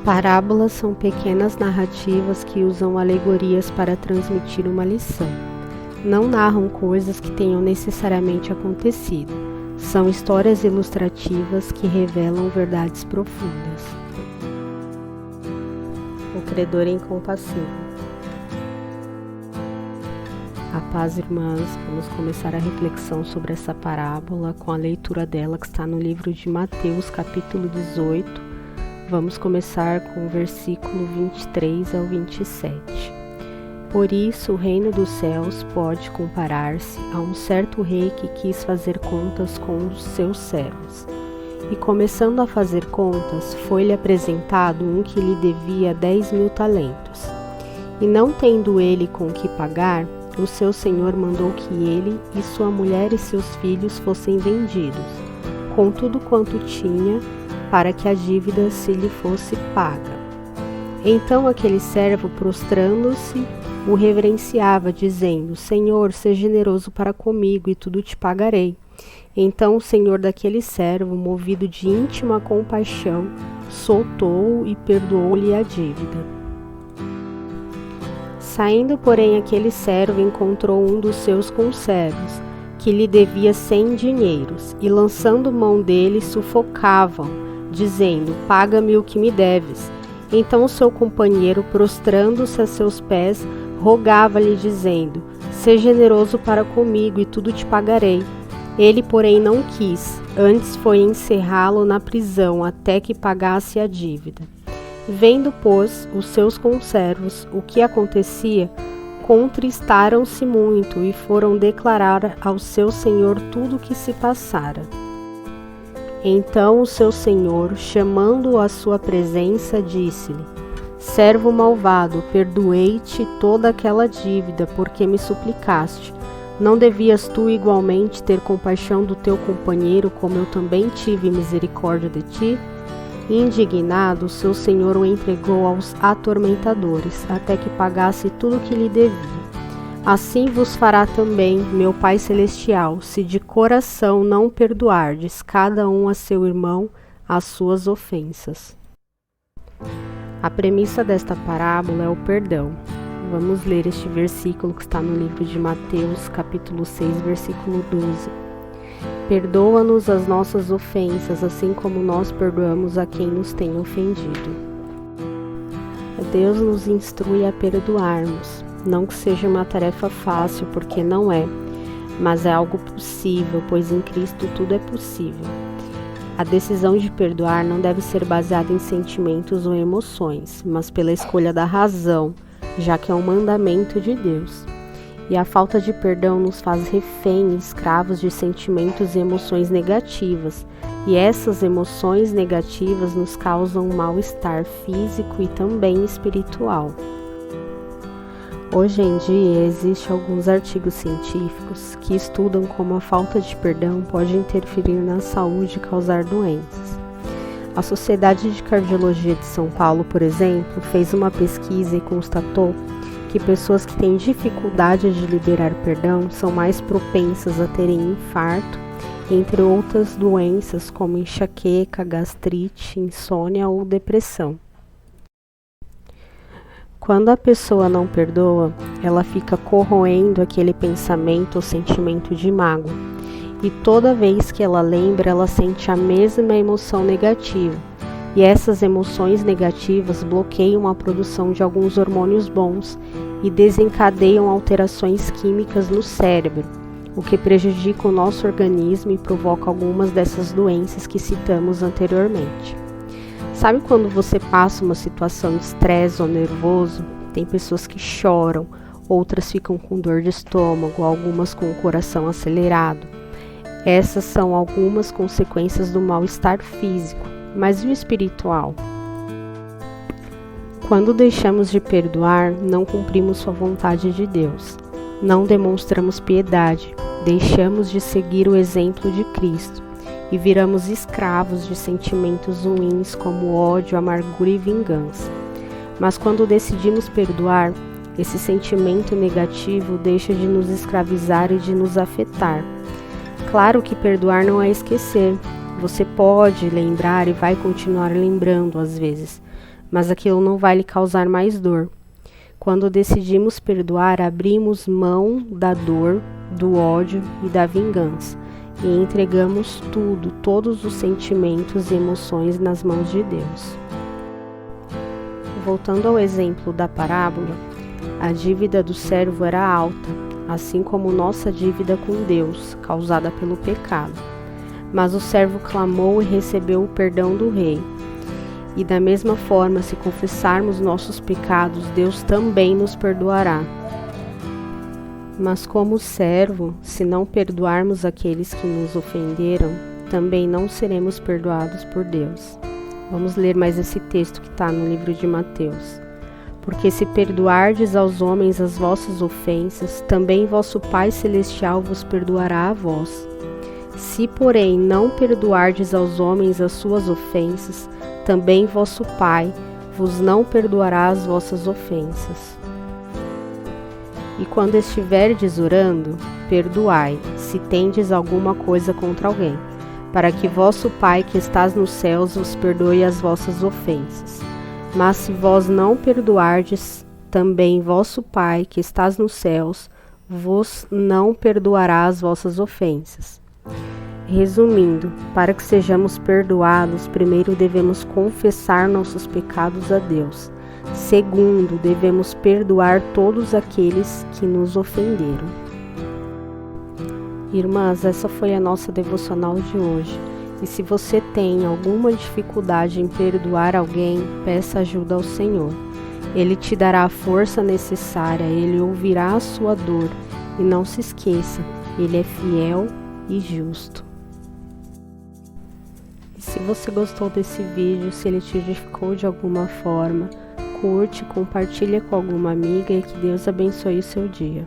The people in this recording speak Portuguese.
Parábolas são pequenas narrativas que usam alegorias para transmitir uma lição. Não narram coisas que tenham necessariamente acontecido. São histórias ilustrativas que revelam verdades profundas. O credor incompassível. A paz, irmãs, vamos começar a reflexão sobre essa parábola com a leitura dela que está no livro de Mateus, capítulo 18. Vamos começar com o versículo 23 ao 27. Por isso, o reino dos céus pode comparar-se a um certo rei que quis fazer contas com os seus servos. E começando a fazer contas, foi-lhe apresentado um que lhe devia 10.000 talentos. E não tendo ele com que pagar, o seu senhor mandou que ele e sua mulher e seus filhos fossem vendidos, com tudo quanto tinha, para que a dívida se lhe fosse paga. Então aquele servo, prostrando-se, o reverenciava, dizendo: Senhor, seja generoso para comigo, e tudo te pagarei. Então o senhor daquele servo, movido de íntima compaixão, soltou-o e perdoou-lhe a dívida. Saindo, porém, aquele servo encontrou um dos seus conservos, que lhe devia 100 dinheiros, e lançando mão dele, sufocava-o, dizendo: Paga-me o que me deves. Então o seu companheiro, prostrando-se a seus pés, rogava-lhe, dizendo: Seja generoso para comigo, e tudo te pagarei. Ele, porém, não quis, antes foi encerrá-lo na prisão, até que pagasse a dívida. Vendo, pois, os seus conservos o que acontecia, contristaram-se muito, e foram declarar ao seu senhor tudo o que se passara. Então o seu senhor, chamando-o à sua presença, disse-lhe: Servo malvado, perdoei-te toda aquela dívida, porque me suplicaste. Não devias tu igualmente ter compaixão do teu companheiro, como eu também tive misericórdia de ti? Indignado, o seu senhor o entregou aos atormentadores, até que pagasse tudo o que lhe devia. Assim vos fará também meu Pai Celestial, se de coração não perdoardes cada um a seu irmão as suas ofensas. A premissa desta parábola é o perdão. Vamos ler este versículo que está no livro de Mateus, capítulo 6, versículo 12. Perdoa-nos as nossas ofensas, assim como nós perdoamos a quem nos tem ofendido. Deus nos instrui a perdoarmos. Não que seja uma tarefa fácil, porque não é, mas é algo possível, pois em Cristo tudo é possível. A decisão de perdoar não deve ser baseada em sentimentos ou emoções, mas pela escolha da razão, já que é um mandamento de Deus. E a falta de perdão nos faz refém e escravos de sentimentos e emoções negativas, e essas emoções negativas nos causam um mal-estar físico e também espiritual. Hoje em dia, existem alguns artigos científicos que estudam como a falta de perdão pode interferir na saúde e causar doenças. A Sociedade de Cardiologia de São Paulo, por exemplo, fez uma pesquisa e constatou que pessoas que têm dificuldade de liberar perdão são mais propensas a terem infarto, entre outras doenças como enxaqueca, gastrite, insônia ou depressão. Quando a pessoa não perdoa, ela fica corroendo aquele pensamento ou sentimento de mágoa. E toda vez que ela lembra, ela sente a mesma emoção negativa. E essas emoções negativas bloqueiam a produção de alguns hormônios bons e desencadeiam alterações químicas no cérebro, o que prejudica o nosso organismo e provoca algumas dessas doenças que citamos anteriormente. Sabe quando você passa uma situação de estresse ou nervoso? Tem pessoas que choram, outras ficam com dor de estômago, algumas com o coração acelerado. Essas são algumas consequências do mal-estar físico, mas e o espiritual? Quando deixamos de perdoar, não cumprimos sua vontade de Deus. Não demonstramos piedade, deixamos de seguir o exemplo de Cristo. E viramos escravos de sentimentos ruins como ódio, amargura e vingança. Mas quando decidimos perdoar, esse sentimento negativo deixa de nos escravizar e de nos afetar. Claro que perdoar não é esquecer. Você pode lembrar e vai continuar lembrando às vezes, mas aquilo não vai lhe causar mais dor. Quando decidimos perdoar, abrimos mão da dor, do ódio e da vingança e entregamos todos os sentimentos e emoções nas mãos de Deus. Voltando ao exemplo da parábola, a dívida do servo era alta, assim como nossa dívida com Deus, causada pelo pecado. Mas o servo clamou e recebeu o perdão do rei. E da mesma forma, se confessarmos nossos pecados, Deus também nos perdoará. Mas como servo, se não perdoarmos aqueles que nos ofenderam, também não seremos perdoados por Deus. Vamos ler mais esse texto que está no livro de Mateus. Porque se perdoardes aos homens as vossas ofensas, também vosso Pai Celestial vos perdoará a vós. Se, porém, não perdoardes aos homens as suas ofensas, também vosso Pai vos não perdoará as vossas ofensas. E quando estiverdes orando, perdoai, se tendes alguma coisa contra alguém, para que vosso Pai que estás nos céus vos perdoe as vossas ofensas. Mas se vós não perdoardes, também vosso Pai que estás nos céus vos não perdoará as vossas ofensas. Resumindo, para que sejamos perdoados, primeiro devemos confessar nossos pecados a Deus. Segundo, devemos perdoar todos aqueles que nos ofenderam. Irmãs, essa foi a nossa devocional de hoje. E se você tem alguma dificuldade em perdoar alguém, peça ajuda ao Senhor. Ele te dará a força necessária, Ele ouvirá a sua dor. E não se esqueça, Ele é fiel e justo. E se você gostou desse vídeo, se ele te edificou de alguma forma, curte, compartilha com alguma amiga e que Deus abençoe o seu dia.